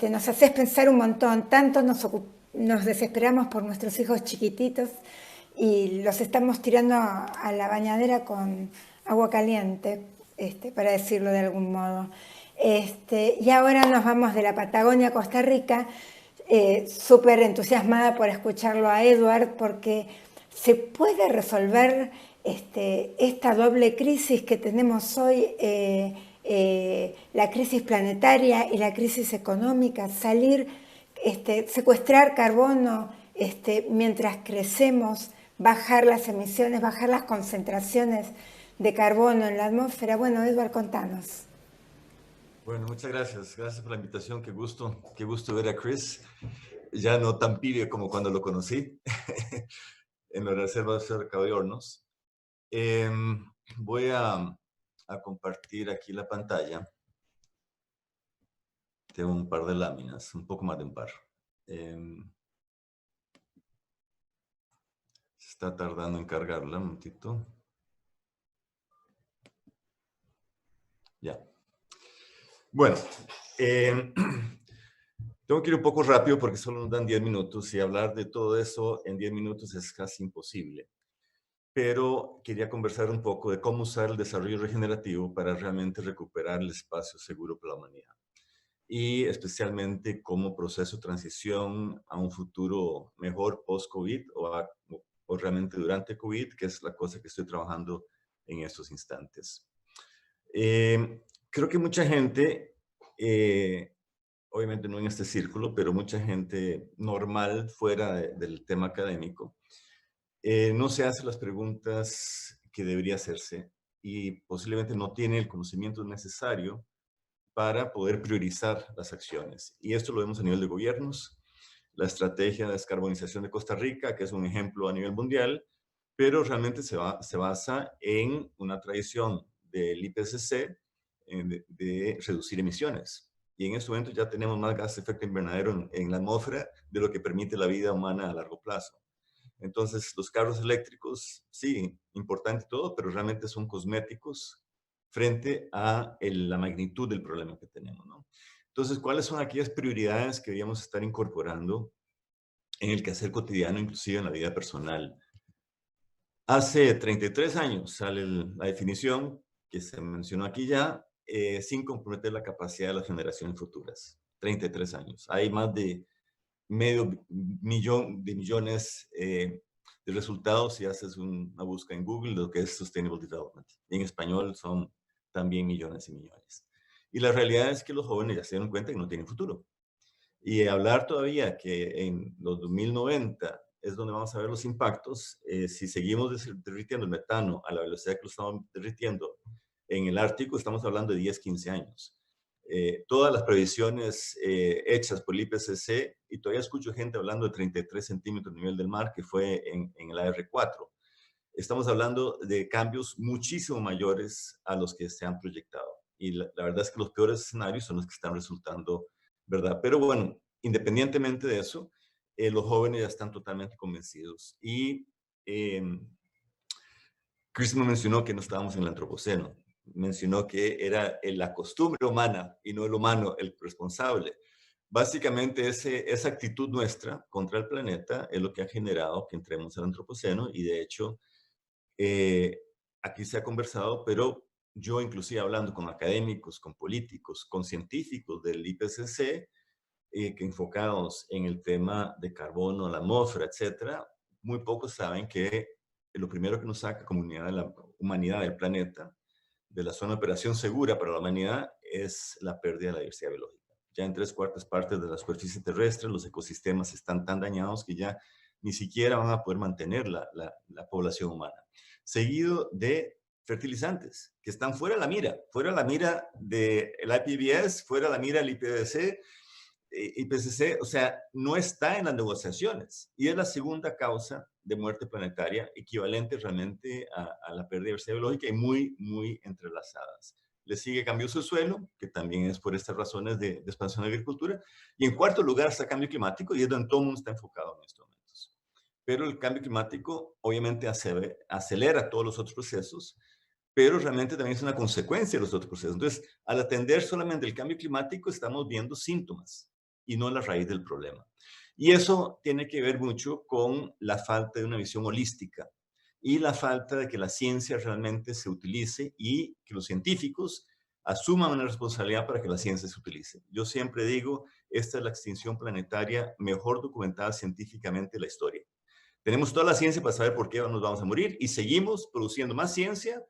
nos haces pensar un montón. Tanto nos desesperamos por nuestros hijos chiquititos y los estamos tirando a la bañadera con agua caliente, para decirlo de algún modo. Y ahora nos vamos de la Patagonia a Costa Rica, súper entusiasmada por escucharlo a Edward, porque se puede resolver esta doble crisis que tenemos hoy, la crisis planetaria y la crisis económica, salir secuestrar carbono mientras crecemos, bajar las emisiones, bajar las concentraciones de carbono en la atmósfera. Bueno, Edward, contanos. Bueno, muchas gracias. Gracias por la invitación. Qué gusto ver a Chris. Ya no tan pibe como cuando lo conocí en la Reserva de Cabo de Hornos. Voy a compartir aquí la pantalla. Tengo un par de láminas, un poco más de un par. Se está tardando en cargarla, un momentito. Ya. Bueno, tengo que ir un poco rápido porque solo nos dan 10 minutos y hablar de todo eso en 10 minutos es casi imposible. Pero quería conversar un poco de cómo usar el desarrollo regenerativo para realmente recuperar el espacio seguro para la humanidad. Y especialmente como proceso de transición a un futuro mejor post-COVID o realmente durante COVID, que es la cosa que estoy trabajando en estos instantes. Creo que mucha gente, obviamente no en este círculo, pero mucha gente normal fuera del tema académico, no se hace las preguntas que debería hacerse y posiblemente no tiene el conocimiento necesario para poder priorizar las acciones. Y esto lo vemos a nivel de gobiernos, la estrategia de descarbonización de Costa Rica, que es un ejemplo a nivel mundial, pero realmente se basa en una tradición del IPCC de reducir emisiones. Y en este momento ya tenemos más gases de efecto invernadero en la atmósfera de lo que permite la vida humana a largo plazo. Entonces, los carros eléctricos, sí, importante todo, pero realmente son cosméticos frente a la magnitud del problema que tenemos, ¿no? Entonces, ¿cuáles son aquellas prioridades que deberíamos estar incorporando en el quehacer cotidiano, inclusive en la vida personal? Hace 33 años sale la definición que se mencionó aquí ya, sin comprometer la capacidad de las generaciones futuras. 33 años. Hay más de medio millón de millones de resultados si haces una búsqueda en Google de lo que es Sustainable Development. En español son también millones y millones. Y la realidad es que los jóvenes ya se dieron cuenta que no tienen futuro. Y hablar todavía que en los 2090 es donde vamos a ver los impactos, si seguimos derritiendo el metano a la velocidad que lo estamos derritiendo en el Ártico, estamos hablando de 10, 15 años. Todas las previsiones hechas por el IPCC, y todavía escucho gente hablando de 33 centímetros de nivel del mar, que fue en el AR4. Estamos hablando de cambios muchísimo mayores a los que se han proyectado. Y la verdad es que los peores escenarios son los que están resultando, ¿verdad? Pero bueno, independientemente de eso, los jóvenes ya están totalmente convencidos. Y Chris me mencionó que no estábamos en el antropoceno. Mencionó que era la costumbre humana y no el humano el responsable. Básicamente esa actitud nuestra contra el planeta es lo que ha generado que entremos al antropoceno y de hecho aquí se ha conversado, pero yo inclusive hablando con académicos, con políticos, con científicos del IPCC, que enfocados en el tema de carbono, la atmósfera, etcétera, muy pocos saben que lo primero que nos saca como la humanidad del planeta de la zona de operación segura para la humanidad es la pérdida de la diversidad biológica. Ya en 3/4 partes de la superficie terrestre los ecosistemas están tan dañados que ya ni siquiera van a poder mantener la población humana. Seguido de fertilizantes, que están fuera de la mira del IPBES, fuera de la mira del IPCC, o sea, no está en las negociaciones. Y es la segunda causa de muerte planetaria, equivalente realmente a la pérdida de diversidad biológica y muy, muy entrelazadas. Le sigue cambio de suelo, que también es por estas razones de expansión de agricultura. Y en cuarto lugar está cambio climático, y es donde todo el mundo está enfocado en estos momentos. Pero el cambio climático obviamente acelera todos los otros procesos, pero realmente también es una consecuencia de los otros procesos. Entonces, al atender solamente el cambio climático, estamos viendo síntomas y no la raíz del problema. Y eso tiene que ver mucho con la falta de una visión holística y la falta de que la ciencia realmente se utilice y que los científicos asuman una responsabilidad para que la ciencia se utilice. Yo siempre digo, esta es la extinción planetaria mejor documentada científicamente en la historia. Tenemos toda la ciencia para saber por qué nos vamos a morir y seguimos produciendo más ciencia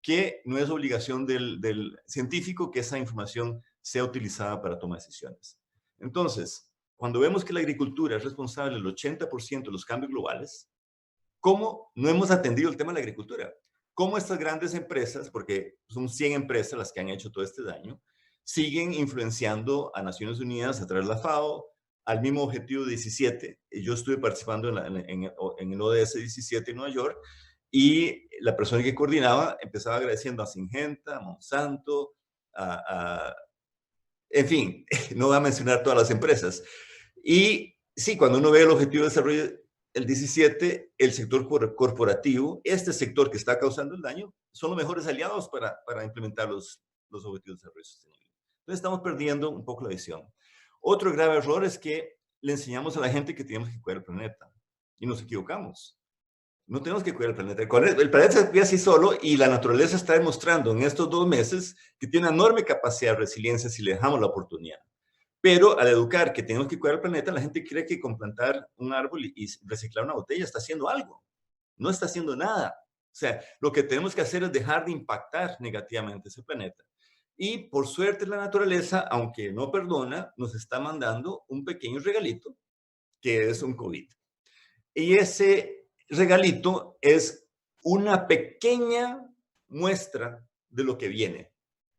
que no es obligación del científico que esa información sea utilizada para tomar decisiones. Entonces, cuando vemos que la agricultura es responsable del 80% de los cambios globales, ¿cómo no hemos atendido el tema de la agricultura? ¿Cómo estas grandes empresas, porque son 100 empresas las que han hecho todo este daño, siguen influenciando a Naciones Unidas a través de la FAO, al mismo objetivo 17? Yo estuve participando en el ODS 17 en Nueva York, y la persona que coordinaba empezaba agradeciendo a Syngenta, a Monsanto, en fin, no voy a mencionar todas las empresas. Y sí, cuando uno ve el objetivo de desarrollo, el 17, el sector corporativo, este sector que está causando el daño, son los mejores aliados para implementar los objetivos de desarrollo sostenible. Entonces estamos perdiendo un poco la visión. Otro grave error es que le enseñamos a la gente que tenemos que cuidar el planeta y nos equivocamos. No tenemos que cuidar el planeta. El planeta se cuida así solo, y la naturaleza está demostrando en estos 2 meses que tiene una enorme capacidad de resiliencia si le dejamos la oportunidad. Pero al educar que tenemos que cuidar el planeta, la gente cree que con plantar un árbol y reciclar una botella está haciendo algo. No está haciendo nada. O sea, lo que tenemos que hacer es dejar de impactar negativamente ese planeta. Y por suerte la naturaleza, aunque no perdona, nos está mandando un pequeño regalito, que es un COVID. Y ese regalito es una pequeña muestra de lo que viene.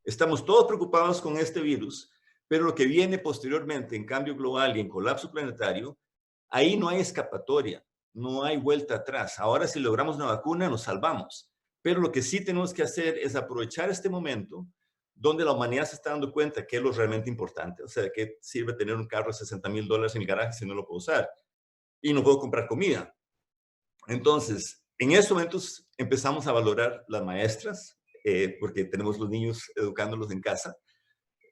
Estamos todos preocupados con este virus, pero lo que viene posteriormente en cambio global y en colapso planetario, ahí no hay escapatoria, no hay vuelta atrás. Ahora, si logramos una vacuna, nos salvamos. Pero lo que sí tenemos que hacer es aprovechar este momento donde la humanidad se está dando cuenta que es lo realmente importante. O sea, ¿de qué sirve tener un carro de $60,000 en el garaje si no lo puedo usar? Y no puedo comprar comida. Entonces, en estos momentos empezamos a valorar las maestras, porque tenemos los niños educándolos en casa,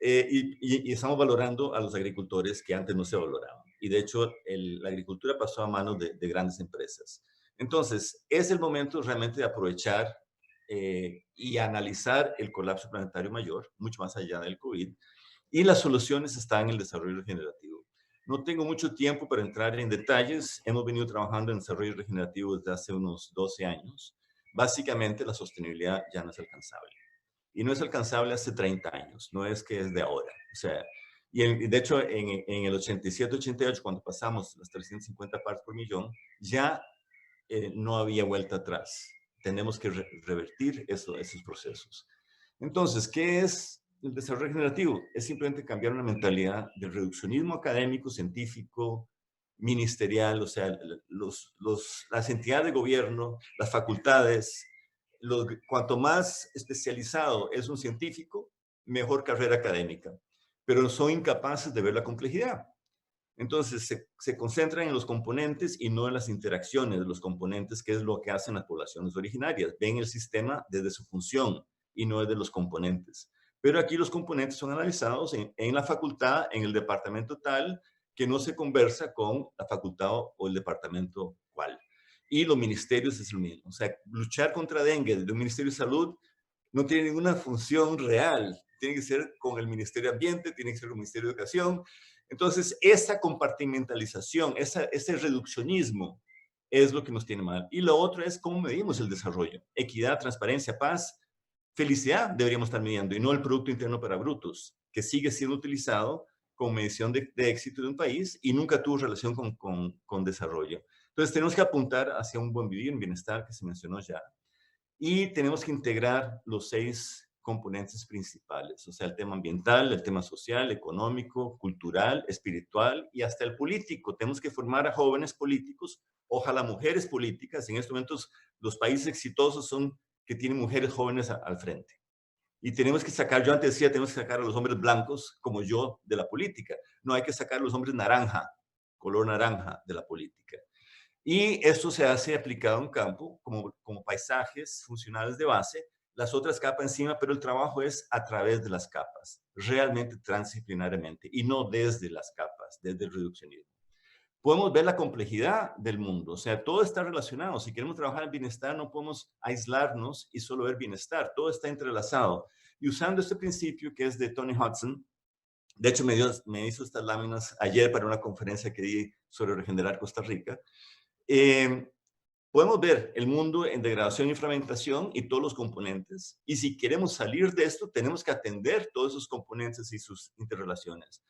y estamos valorando a los agricultores que antes no se valoraban. Y de hecho, la agricultura pasó a manos de grandes empresas. Entonces, es el momento realmente de aprovechar y analizar el colapso planetario mayor, mucho más allá del COVID, y las soluciones están en el desarrollo regenerativo. No tengo mucho tiempo para entrar en detalles. Hemos venido trabajando en desarrollo regenerativo desde hace unos 12 años. Básicamente, la sostenibilidad ya no es alcanzable. Y no es alcanzable hace 30 años, no es que es de ahora. O sea, y de hecho, en el 87-88, cuando pasamos las 350 partes por millón, ya no había vuelta atrás. Tenemos que revertir esos procesos. Entonces, ¿qué es el desarrollo regenerativo? Es simplemente cambiar una mentalidad del reduccionismo académico, científico, ministerial, o sea, las entidades de gobierno, las facultades. Cuanto más especializado es un científico, mejor carrera académica, pero son incapaces de ver la complejidad. Entonces se concentran en los componentes y no en las interacciones de los componentes, que es lo que hacen las poblaciones originarias. Ven el sistema desde su función y no desde los componentes. Pero aquí los componentes son analizados en la facultad, en el departamento tal, que no se conversa con la facultad o el departamento cual. Y los ministerios es lo mismo. O sea, luchar contra dengue desde un Ministerio de Salud no tiene ninguna función real. Tiene que ser con el Ministerio de Ambiente, tiene que ser con el Ministerio de Educación. Entonces, esa compartimentalización, ese reduccionismo es lo que nos tiene mal. Y lo otro es cómo medimos el desarrollo. Equidad, transparencia, paz, felicidad deberíamos estar midiendo, y no el Producto Interno para Brutos, que sigue siendo utilizado como medición de éxito de un país y nunca tuvo relación con desarrollo. Entonces, tenemos que apuntar hacia un buen vivir, un bienestar que se mencionó ya. Y tenemos que integrar los 6 componentes principales, o sea, el tema ambiental, el tema social, económico, cultural, espiritual y hasta el político. Tenemos que formar a jóvenes políticos, ojalá mujeres políticas. En estos momentos, los países exitosos son que tienen mujeres jóvenes al frente. Y tenemos que sacar, yo antes decía, tenemos que sacar a los hombres blancos, como yo, de la política. No hay que sacar a los hombres naranja, color naranja, de la política. Y esto se hace aplicado en campo como paisajes funcionales de base, las otras capas encima, pero el trabajo es a través de las capas, realmente transdisciplinariamente, y no desde las capas, desde el reduccionismo. Podemos ver la complejidad del mundo, o sea, todo está relacionado. Si queremos trabajar en bienestar, no podemos aislarnos y solo ver bienestar, todo está entrelazado. Y usando este principio que es de Tony Hudson, de hecho me hizo estas láminas ayer para una conferencia que di sobre regenerar Costa Rica. Podemos ver el mundo en degradación y fragmentación y todos los componentes. Y si queremos salir de esto, tenemos que atender todos esos componentes y sus interrelaciones.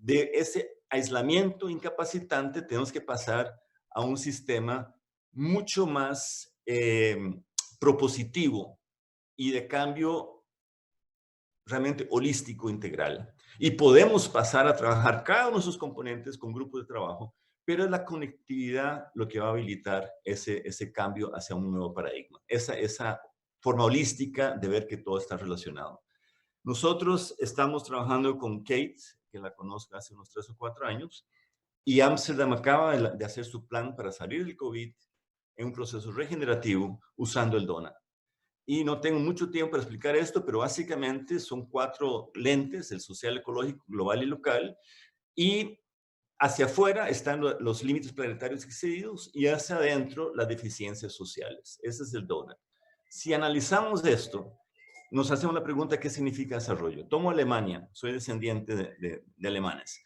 de ese aislamiento incapacitante tenemos que pasar a un sistema mucho más propositivo y de cambio realmente holístico, integral. Y podemos pasar a trabajar cada uno de sus componentes con grupos de trabajo, pero es la conectividad lo que va a habilitar ese cambio hacia un nuevo paradigma, esa forma holística de ver que todo está relacionado. Nosotros estamos trabajando con Kate, que la conozco hace unos 3 o 4 años, y Amsterdam acaba de hacer su plan para salir del COVID en un proceso regenerativo usando el DONA. Y no tengo mucho tiempo para explicar esto, pero básicamente son 4 lentes, el social, ecológico, global y local, y hacia afuera están los límites planetarios excedidos y hacia adentro las deficiencias sociales. Ese es el DONA. Si analizamos esto, nos hacemos la pregunta, ¿qué significa desarrollo? Tomo Alemania, soy descendiente de alemanes.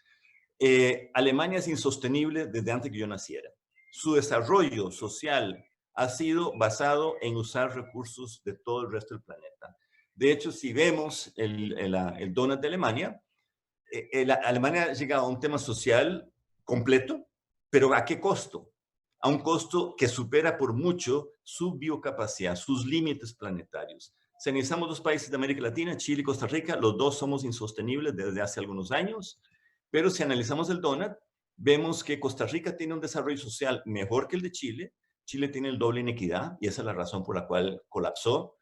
Alemania es insostenible desde antes que yo naciera. Su desarrollo social ha sido basado en usar recursos de todo el resto del planeta. De hecho, si vemos el donut de Alemania, Alemania ha llegado a un tema social completo, pero ¿a qué costo? A un costo que supera por mucho su biocapacidad, sus límites planetarios. Si analizamos 2 países de América Latina, Chile y Costa Rica, los 2 somos insostenibles desde hace algunos años, pero si analizamos el donut, vemos que Costa Rica tiene un desarrollo social mejor que el de Chile. Chile tiene el doble inequidad y esa es la razón por la cual colapsó.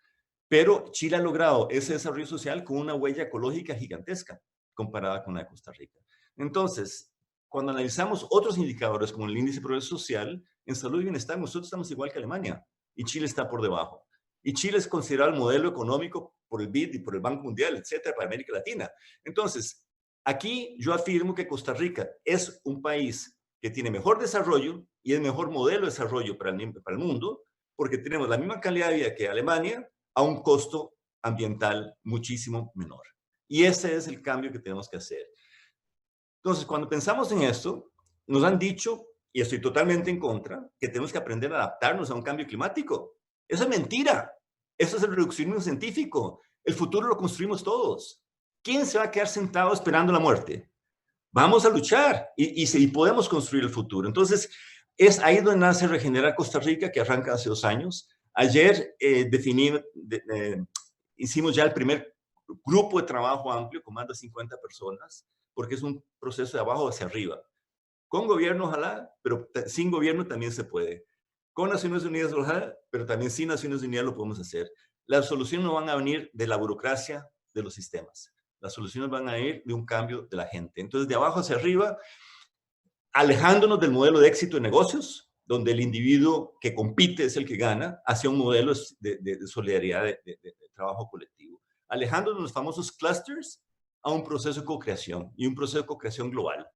Pero Chile ha logrado ese desarrollo social con una huella ecológica gigantesca comparada con la de Costa Rica. Entonces, cuando analizamos otros indicadores como el índice de progreso social, en salud y bienestar nosotros estamos igual que Alemania y Chile está por debajo. Y Chile es considerado el modelo económico por el BID y por el Banco Mundial, etcétera, para América Latina. Entonces, aquí yo afirmo que Costa Rica es un país que tiene mejor desarrollo y es mejor modelo de desarrollo para el mundo, porque tenemos la misma calidad de vida que Alemania a un costo ambiental muchísimo menor. Y ese es el cambio que tenemos que hacer. Entonces, cuando pensamos en esto, nos han dicho, y estoy totalmente en contra, que tenemos que aprender a adaptarnos a un cambio climático. Eso es mentira. Eso es el reduccionismo científico. El futuro lo construimos todos. ¿Quién se va a quedar sentado esperando la muerte? Vamos a luchar y podemos construir el futuro. Entonces, es ahí donde nace Regenerar Costa Rica, que arranca hace 2 años. Ayer hicimos ya el primer grupo de trabajo amplio con más de 50 personas, porque es un proceso de abajo hacia arriba. Con gobierno, ojalá, pero sin gobierno también se puede. Con Naciones Unidas, ojalá, pero también sin Naciones Unidas lo podemos hacer. Las soluciones no van a venir de la burocracia de los sistemas. Las soluciones van a ir de un cambio de la gente. Entonces, de abajo hacia arriba, alejándonos del modelo de éxito de negocios, donde el individuo que compite es el que gana, hacia un modelo de solidaridad, de trabajo colectivo. Alejándonos de los famosos clusters a un proceso de co-creación y un proceso de co-creación global,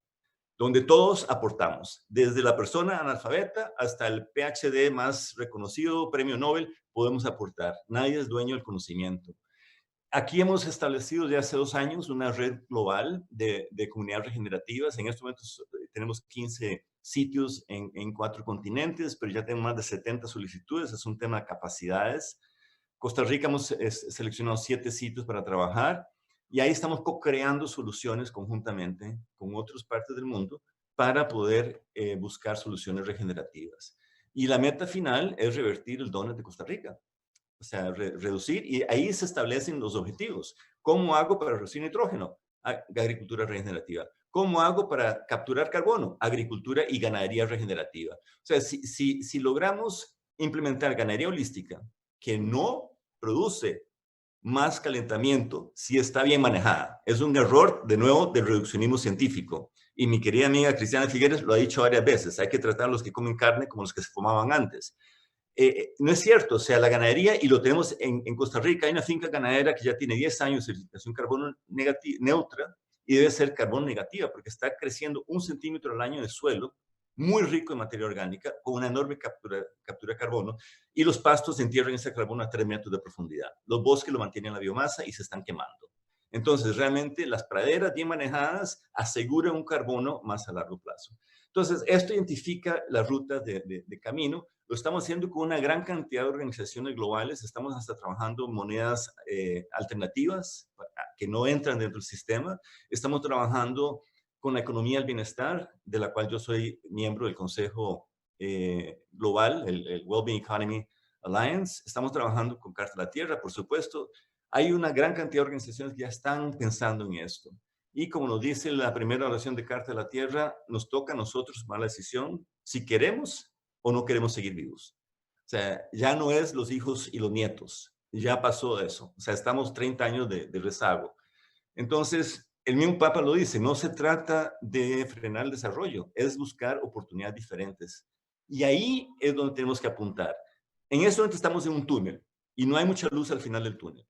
donde todos aportamos, desde la persona analfabeta hasta el PhD más reconocido, premio Nobel, podemos aportar. Nadie es dueño del conocimiento. Aquí hemos establecido ya hace 2 años una red global de comunidades regenerativas. En estos momentos tenemos 15 sitios en 4 continentes, pero ya tenemos más de 70 solicitudes. Es un tema de capacidades. Costa Rica hemos seleccionado 7 sitios para trabajar y ahí estamos co-creando soluciones conjuntamente con otras partes del mundo para poder buscar soluciones regenerativas. Y la meta final es revertir el donut de Costa Rica. O sea, reducir, y ahí se establecen los objetivos. ¿Cómo hago para reducir nitrógeno? Agricultura regenerativa. ¿Cómo hago para capturar carbono? Agricultura y ganadería regenerativa. O sea, si logramos implementar ganadería holística, que no produce más calentamiento si está bien manejada. Es un error, de nuevo, del reduccionismo científico. Y mi querida amiga Cristiana Figueres lo ha dicho varias veces. Hay que tratar a los que comen carne como los que se fumaban antes. No es cierto, o sea, la ganadería, y lo tenemos en Costa Rica, hay una finca ganadera que ya tiene 10 años de certificación carbono neutra y debe ser carbono negativa porque está creciendo 1 centímetro al año de suelo, muy rico en materia orgánica, con una enorme captura de carbono, y los pastos entierran ese carbono a 3 metros de profundidad. Los bosques lo mantienen la biomasa y se están quemando. Entonces, realmente, las praderas bien manejadas aseguran un carbono más a largo plazo. Entonces, esto identifica las rutas de camino. Lo estamos haciendo con una gran cantidad de organizaciones globales. Estamos hasta trabajando monedas alternativas que no entran dentro del sistema. Estamos trabajando con la economía del bienestar, de la cual yo soy miembro del Consejo Global, el Wellbeing Economy Alliance. Estamos trabajando con Carta a la Tierra, por supuesto. Hay una gran cantidad de organizaciones que ya están pensando en esto. Y como nos dice la primera oración de Carta a la Tierra, nos toca a nosotros tomar la decisión si queremos o no queremos seguir vivos. O sea, ya no es los hijos y los nietos. Ya pasó eso. O sea, estamos 30 años de rezago. Entonces, el mismo Papa lo dice, no se trata de frenar el desarrollo, es buscar oportunidades diferentes. Y ahí es donde tenemos que apuntar. En este momento estamos en un túnel y no hay mucha luz al final del túnel.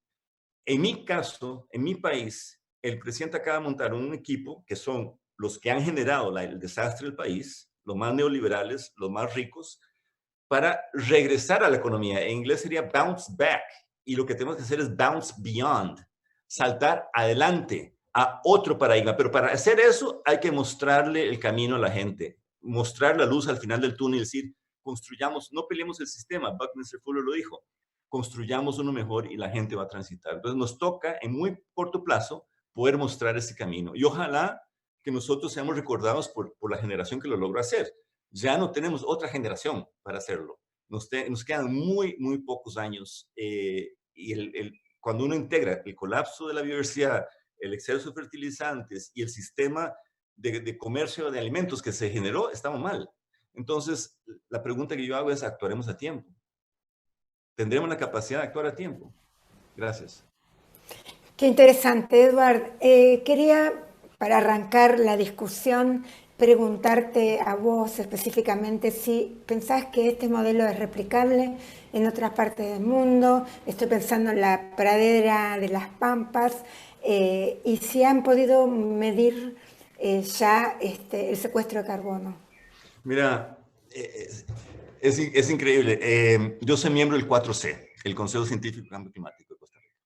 En mi caso, en mi país, el presidente acaba de montar un equipo que son los que han generado el desastre del país, los más neoliberales, los más ricos, para regresar a la economía. En inglés sería bounce back. Y lo que tenemos que hacer es bounce beyond, saltar adelante a otro paradigma. Pero para hacer eso hay que mostrarle el camino a la gente, mostrar la luz al final del túnel y decir, construyamos, no peleemos el sistema. Buckminster Fuller lo dijo, construyamos uno mejor y la gente va a transitar. Entonces nos toca en muy corto plazo poder mostrar ese camino. Y ojalá que nosotros seamos recordados por la generación que lo logró hacer. Ya no tenemos otra generación para hacerlo. Nos quedan muy, muy pocos años. Y cuando uno integra el colapso de la biodiversidad, el exceso de fertilizantes y el sistema de comercio de alimentos que se generó, estamos mal. Entonces, la pregunta que yo hago es, ¿actuaremos a tiempo? ¿Tendremos la capacidad de actuar a tiempo? Gracias. Qué interesante, Eduard. Quería, para arrancar la discusión, preguntarte a vos específicamente si pensás que este modelo es replicable en otras partes del mundo. Estoy pensando en la pradera de las Pampas y si han podido medir ya el secuestro de carbono. Mira, es increíble. Yo soy miembro del 4C, el Consejo Científico de Cambio Climático de Costa Rica.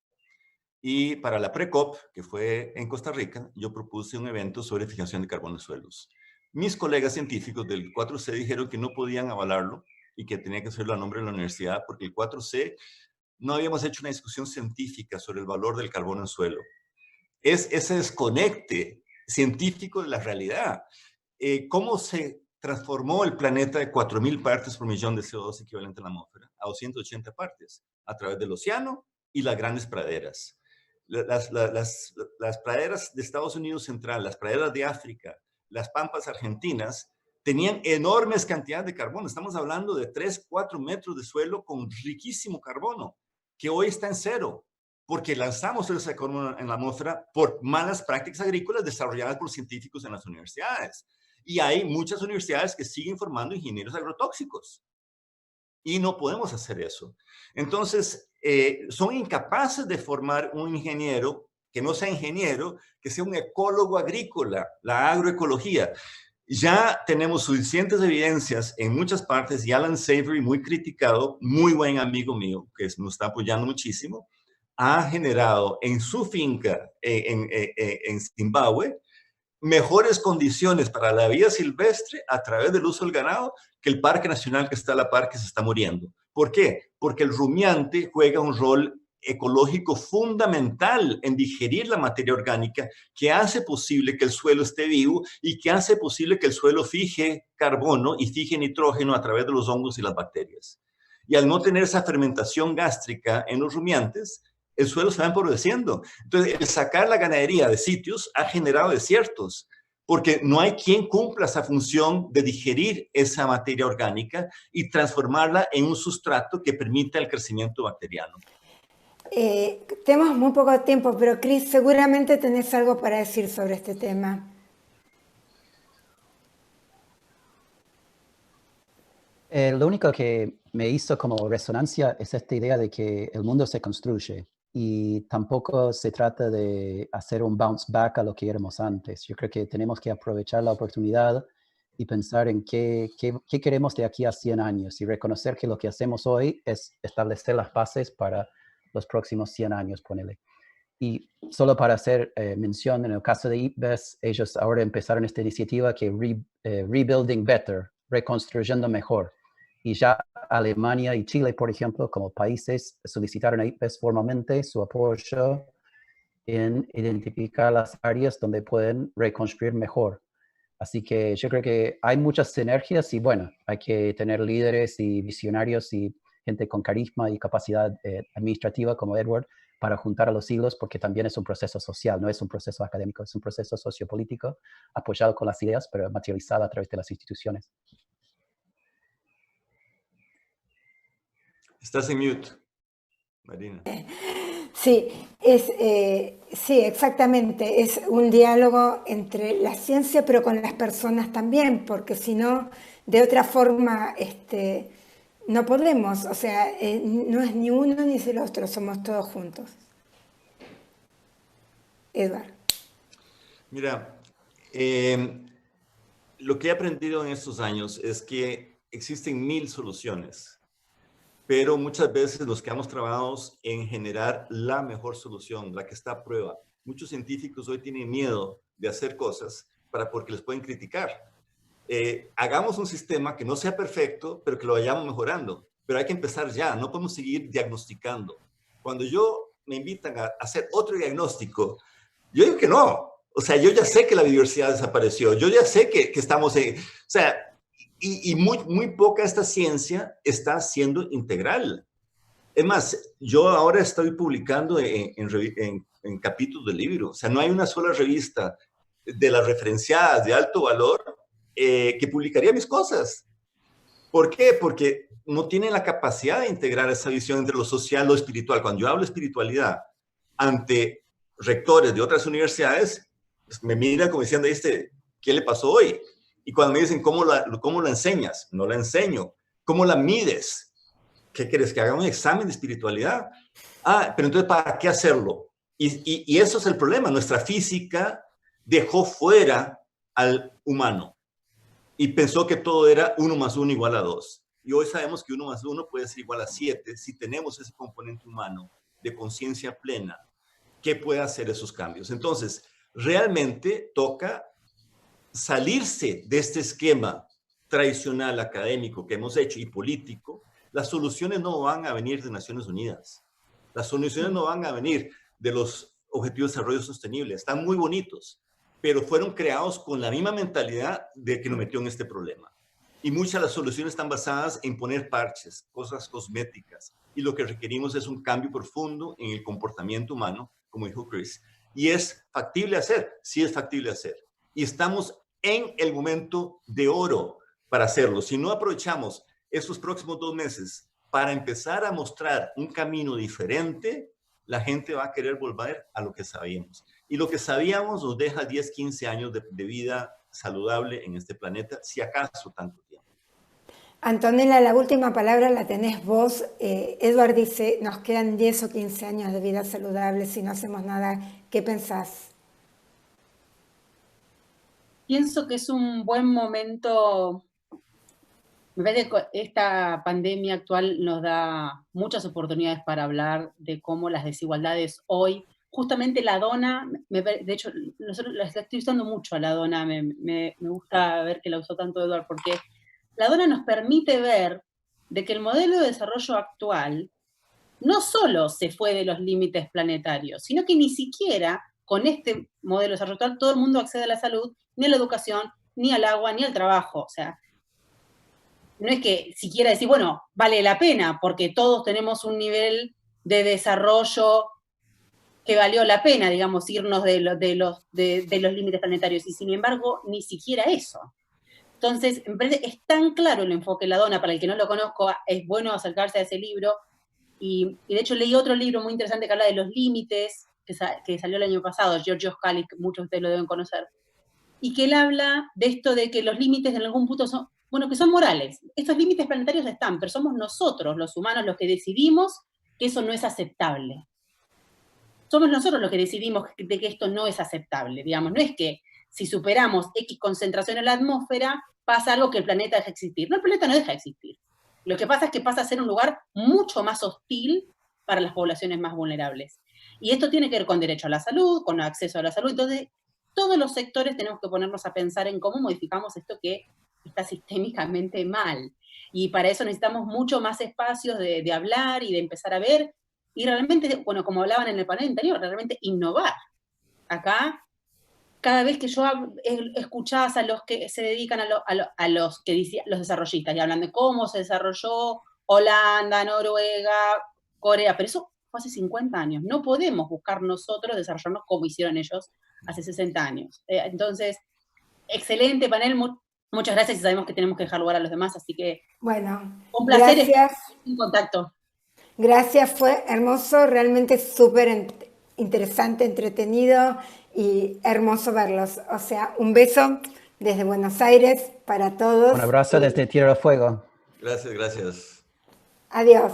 Y para la pre-COP, que fue en Costa Rica, yo propuse un evento sobre fijación de carbono en suelos. Mis colegas científicos del 4C dijeron que no podían avalarlo y que tenía que hacerlo a nombre de la universidad porque el 4C no habíamos hecho una discusión científica sobre el valor del carbono en suelo. Es ese desconecte científico de la realidad. ¿Cómo se transformó el planeta de 4.000 partes por millón de CO2 equivalente a la atmósfera a 280 partes? A través del océano y las grandes praderas. Las praderas de Estados Unidos Central, las praderas de África, las pampas argentinas, tenían enormes cantidades de carbono. Estamos hablando de 3, 4 metros de suelo con riquísimo carbono, que hoy está en cero, porque lanzamos ese carbono en la atmósfera por malas prácticas agrícolas desarrolladas por científicos en las universidades. Y hay muchas universidades que siguen formando ingenieros agrotóxicos. Y no podemos hacer eso. Entonces, son incapaces de formar un ingeniero que no sea ingeniero, que sea un ecólogo agrícola, la agroecología. Ya tenemos suficientes evidencias en muchas partes, y Alan Savory, muy criticado, muy buen amigo mío, que nos está apoyando muchísimo, ha generado en su finca en Zimbabue mejores condiciones para la vida silvestre a través del uso del ganado que el Parque Nacional que está a la par que se está muriendo. ¿Por qué? Porque el rumiante juega un rol ecológico fundamental en digerir la materia orgánica que hace posible que el suelo esté vivo y que hace posible que el suelo fije carbono y fije nitrógeno a través de los hongos y las bacterias. Y al no tener esa fermentación gástrica en los rumiantes, el suelo se va empobreciendo. Entonces, el sacar la ganadería de sitios ha generado desiertos, porque no hay quien cumpla esa función de digerir esa materia orgánica y transformarla en un sustrato que permita el crecimiento bacteriano. Tenemos muy poco tiempo, pero Chris, seguramente tenés algo para decir sobre este tema. Lo único que me hizo como resonancia es esta idea de que el mundo se construye y tampoco se trata de hacer un bounce back a lo que éramos antes. Yo creo que tenemos que aprovechar la oportunidad y pensar en qué queremos de aquí a 100 años y reconocer que lo que hacemos hoy es establecer las bases para los próximos 100 años, ponele. Y solo para hacer mención, en el caso de IPBES, ellos ahora empezaron esta iniciativa que Rebuilding Better, reconstruyendo mejor. Y ya Alemania y Chile, por ejemplo, como países, solicitaron a IPBES formalmente su apoyo en identificar las áreas donde pueden reconstruir mejor. Así que yo creo que hay muchas sinergias y bueno, hay que tener líderes y visionarios y gente con carisma y capacidad administrativa como Edward para juntar a los hilos, porque también es un proceso social, no es un proceso académico, es un proceso sociopolítico apoyado con las ideas, pero materializado a través de las instituciones. Estás en mute, Marina. Sí, sí, exactamente. Es un diálogo entre la ciencia, pero con las personas también, porque si no, de otra forma, no podemos. O sea, no es ni uno ni el otro, somos todos juntos. Edward. Mira, lo que he aprendido en estos años es que existen 1000 soluciones, pero muchas veces nos quedamos trabados en generar la mejor solución, la que está a prueba. Muchos científicos hoy tienen miedo de hacer cosas porque les pueden criticar. Hagamos un sistema que no sea perfecto, pero que lo vayamos mejorando. Pero hay que empezar ya, no podemos seguir diagnosticando. Cuando me invitan a hacer otro diagnóstico, yo digo que no. O sea, yo ya sé que la biodiversidad desapareció, yo ya sé que estamos o sea, y muy poca esta ciencia está siendo integral. Es más, yo ahora estoy publicando en capítulos del libro. O sea, no hay una sola revista de las referenciadas de alto valor que publicaría mis cosas. ¿Por qué? Porque no tienen la capacidad de integrar esa visión entre lo social y lo espiritual. Cuando yo hablo de espiritualidad ante rectores de otras universidades, pues me miran como diciendo, ¿qué le pasó hoy? Y cuando me dicen, ¿cómo la enseñas? No la enseño. ¿Cómo la mides? ¿Qué quieres? ¿Que haga un examen de espiritualidad? Pero entonces, ¿para qué hacerlo? Y eso es el problema. Nuestra física dejó fuera al humano y pensó que todo era 1 más 1 igual a 2. Y hoy sabemos que 1 más 1 puede ser igual a 7 si tenemos ese componente humano de conciencia plena que puede hacer esos cambios. Entonces, realmente toca salirse de este esquema tradicional académico que hemos hecho y político. Las soluciones no van a venir de Naciones Unidas. Las soluciones no van a venir de los Objetivos de Desarrollo Sostenible. Están muy bonitos, pero fueron creados con la misma mentalidad de que nos metió en este problema. Y muchas de las soluciones están basadas en poner parches, cosas cosméticas. Y lo que requerimos es un cambio profundo en el comportamiento humano, como dijo Chris. Y es factible hacer, sí es factible hacer. Y estamos en el momento de oro para hacerlo. Si no aprovechamos estos próximos 2 meses para empezar a mostrar un camino diferente, la gente va a querer volver a lo que sabíamos. Y lo que sabíamos nos deja 10, 15 años de vida saludable en este planeta, si acaso tanto tiempo. Antonella, la última palabra la tenés vos. Edward dice, nos quedan 10 o 15 años de vida saludable si no hacemos nada. ¿Qué pensás? Pienso que es un buen momento. Me parece que esta pandemia actual nos da muchas oportunidades para hablar de cómo las desigualdades hoy, justamente la dona, de hecho, nosotros la estoy usando mucho a la dona, me gusta ver que la usó tanto Edward, porque la dona nos permite ver de que el modelo de desarrollo actual no solo se fue de los límites planetarios, sino que ni siquiera con este modelo de desarrollo actual todo el mundo accede a la salud, ni a la educación, ni al agua, ni al trabajo. O sea, no es que siquiera decir, bueno, vale la pena, porque todos tenemos un nivel de desarrollo que valió la pena, digamos, irnos de los límites planetarios, y sin embargo, ni siquiera eso. Entonces, me parece, es tan claro el enfoque de la dona, para el que no lo conozco, es bueno acercarse a ese libro, y de hecho leí otro libro muy interesante que habla de los límites, que salió el año pasado, Giorgio Scali, que muchos de ustedes lo deben conocer, y que él habla de esto de que los límites en algún punto son, bueno, que son morales. Estos límites planetarios están, pero somos nosotros, los humanos, los que decidimos que eso no es aceptable. Somos nosotros los que decidimos de que esto no es aceptable, digamos. No es que si superamos X concentración en la atmósfera, pasa algo que el planeta deja de existir. No, el planeta no deja de existir. Lo que pasa es que pasa a ser un lugar mucho más hostil para las poblaciones más vulnerables. Y esto tiene que ver con derecho a la salud, con acceso a la salud. Entonces, todos los sectores tenemos que ponernos a pensar en cómo modificamos esto que está sistémicamente mal. Y para eso necesitamos mucho más espacios de hablar y de empezar a ver y realmente, bueno, como hablaban en el panel anterior, realmente innovar. Acá, cada vez que yo escuchás a los que se dedican a los que los desarrollistas, y hablan de cómo se desarrolló Holanda, Noruega, Corea, pero eso fue hace 50 años. No podemos buscar nosotros desarrollarnos como hicieron ellos hace 60 años. Entonces, excelente panel, muchas gracias, y sabemos que tenemos que dejar lugar a los demás, así que Bueno, un placer gracias. estar en contacto. Gracias, fue hermoso, realmente súper interesante, entretenido y hermoso verlos. O sea, un beso desde Buenos Aires para todos. Un abrazo desde Tierra del Fuego. Gracias, gracias. Adiós.